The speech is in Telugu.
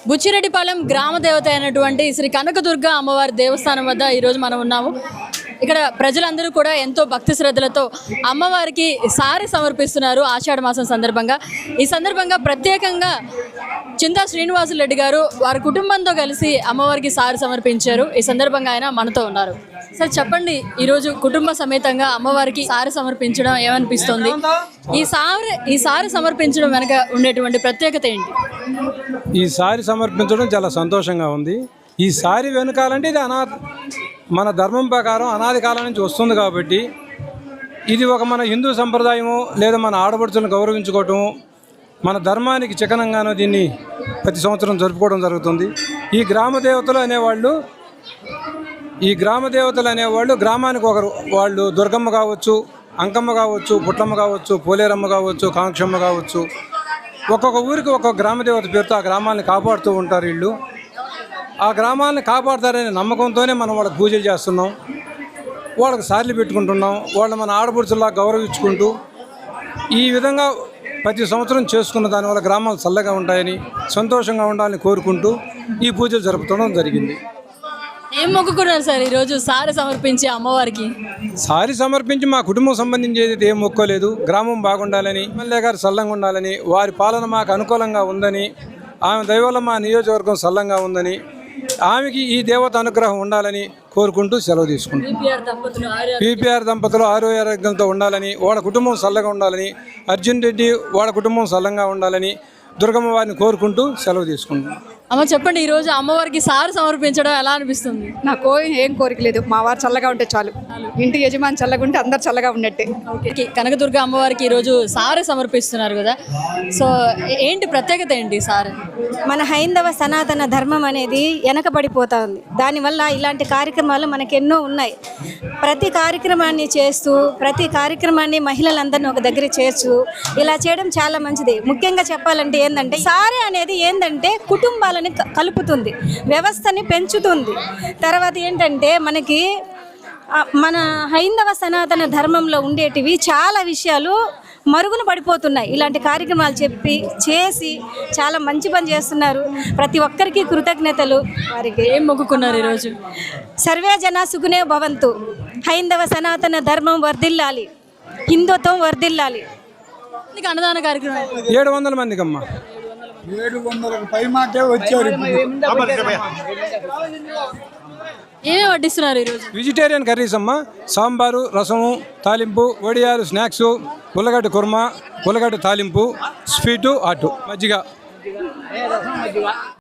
బుచ్చిరెడ్డిపాలెం గ్రామ దేవత అయినటువంటి శ్రీ కనకదుర్గ అమ్మవారి దేవస్థానం వద్ద ఈరోజు మనం ఉన్నాము. ఇక్కడ ప్రజలందరూ కూడా ఎంతో భక్తి శ్రద్ధలతో అమ్మవారికి సారి సమర్పిస్తున్నారు ఆషాఢ మాసం సందర్భంగా. ఈ సందర్భంగా ప్రత్యేకంగా చింతా శ్రీనివాసులు రెడ్డి గారు వారి కుటుంబంతో కలిసి అమ్మవారికి సారి సమర్పించారు. ఈ సందర్భంగా ఆయన మనతో ఉన్నారు. సార్ చెప్పండి, ఈరోజు కుటుంబ సమేతంగా అమ్మవారికి సారి సమర్పించడం ఏమనిపిస్తుంది? ఈ సారి సమర్పించడం వెనక ఉండేటువంటి ప్రత్యేకత ఏంటి? ఈ సారి సమర్పించడం చాలా సంతోషంగా ఉంది. ఈ సారి వెనకాలంటే ఇది మన ధర్మం ప్రకారం అనాది కాలం నుంచి వస్తుంది కాబట్టి ఇది ఒక మన హిందూ సంప్రదాయము లేదా మన ఆడపడుచులను గౌరవించుకోవటము, మన ధర్మానికి చిహ్నంగానూ దీన్ని ప్రతి సంవత్సరం జరుపుకోవడం జరుగుతుంది. ఈ గ్రామ దేవతలు అనేవాళ్ళు గ్రామానికి ఒకరు. వాళ్ళు దుర్గమ్మ కావచ్చు, అంకమ్మ కావచ్చు, పుట్లమ్మ కావచ్చు, పోలేరమ్మ కావచ్చు, కాంక్షమ్మ కావచ్చు. ఒక్కొక్క ఊరికి ఒక్కొక్క గ్రామదేవత పేరుతో ఆ గ్రామాలను కాపాడుతూ ఉంటారు. వీళ్ళు ఆ గ్రామాలను కాపాడతారనే నమ్మకంతోనే మనం వాళ్ళకి పూజలు చేస్తున్నాం, వాళ్ళకి సార్లు పెట్టుకుంటున్నాం, వాళ్ళు మన ఆడపడుచుల్లా గౌరవించుకుంటూ ఈ విధంగా ప్రతి సంవత్సరం చేసుకున్న దానివల్ల గ్రామాలు చల్లగా ఉంటాయని, సంతోషంగా ఉండాలని కోరుకుంటూ ఈ పూజలు జరుపుకోవడం జరిగింది. ఏం మొక్కుకున్నారు సార్ ఈరోజు సారి సమర్పించి అమ్మవారికి? సారి సమర్పించి మా కుటుంబం సంబంధించేది ఏం మొక్కోలేదు. గ్రామం బాగుండాలని, ఎమ్మెల్యే గారు చల్లంగా ఉండాలని, వారి పాలన మాకు అనుకూలంగా ఉందని, ఆమె దయవల్ల మా నియోజకవర్గం చల్లంగా ఉందని, ఆమెకి ఈ దేవత అనుగ్రహం ఉండాలని కోరుకుంటూ సెలవు తీసుకుంటాం. పీపీఆర్ దంపతులు ఆరోగ్యంతో ఉండాలని, వాళ్ళ కుటుంబం చల్లగా ఉండాలని, అర్జున్ రెడ్డి వాళ్ళ కుటుంబం చల్లంగా ఉండాలని దుర్గమ్మ వారిని కోరుకుంటూ సెలవు తీసుకుంటాం. అమ్మ చెప్పండి, ఈరోజు అమ్మవారికి సారి సమర్పించడం ఎలా అనిపిస్తుంది? నాకు ఏం కోరిక లేదు, మా వారు చల్లగా ఉంటే చాలు. ఇంటి యజమాని చల్లగా ఉంటే అందరు చల్లగా ఉన్నట్టే. కనకదుర్గ అమ్మవారికి ఈరోజు సారి సమర్పిస్తున్నారు కదా, సో ఏంటి ప్రత్యేకత ఏంటి సారి? మన హైందవ సనాతన ధర్మం అనేది వెనకబడిపోతా ఉంది. దానివల్ల ఇలాంటి కార్యక్రమాలు మనకు ఎన్నో ఉన్నాయి. ప్రతి కార్యక్రమాన్ని చేస్తూ, ప్రతి కార్యక్రమాన్ని మహిళలందరినీ ఒక దగ్గర చేర్చు ఇలా చేయడం చాలా మంచిది. ముఖ్యంగా చెప్పాలంటే ఏంటంటే సారి అనేది ఏంటంటే కుటుంబాలని కలుపుతుంది, వ్యవస్థని పెంచుతుంది. తర్వాత ఏంటంటే మనకి మన హైందవ సనాతన ధర్మంలో ఉండేటివి చాలా విషయాలు మరుగున పడిపోతున్నాయి. ఇలాంటి కార్యక్రమాలు చేసి చాలా మంచి పని చేస్తున్నారు. ప్రతి ఒక్కరికి కృతజ్ఞతలు. వారికి ఏం మొక్కుకున్నారు ఈరోజు? సర్వే జన సుఖినో భవంతు, హైందవ సనాతన ధర్మం వర్ధిల్లాలి, హిందుత్వం వర్ధిల్లాలి. అన్నదాన కార్యక్రమం 700 మందికి అమ్మా, 700కు పై మాకే వచ్చారు. ఏమేమి వడ్డిస్తున్నారు ఈరోజు? వెజిటేరియన్ కర్రీస్ అమ్మ, సాంబారు, రసము, తాలింపు, వడియాలు, స్నాక్స్, ఉల్లగడ్డ కుర్మా, ఉల్లగడ్డ తాలింపు, స్వీటు, అటు మజ్జిగ.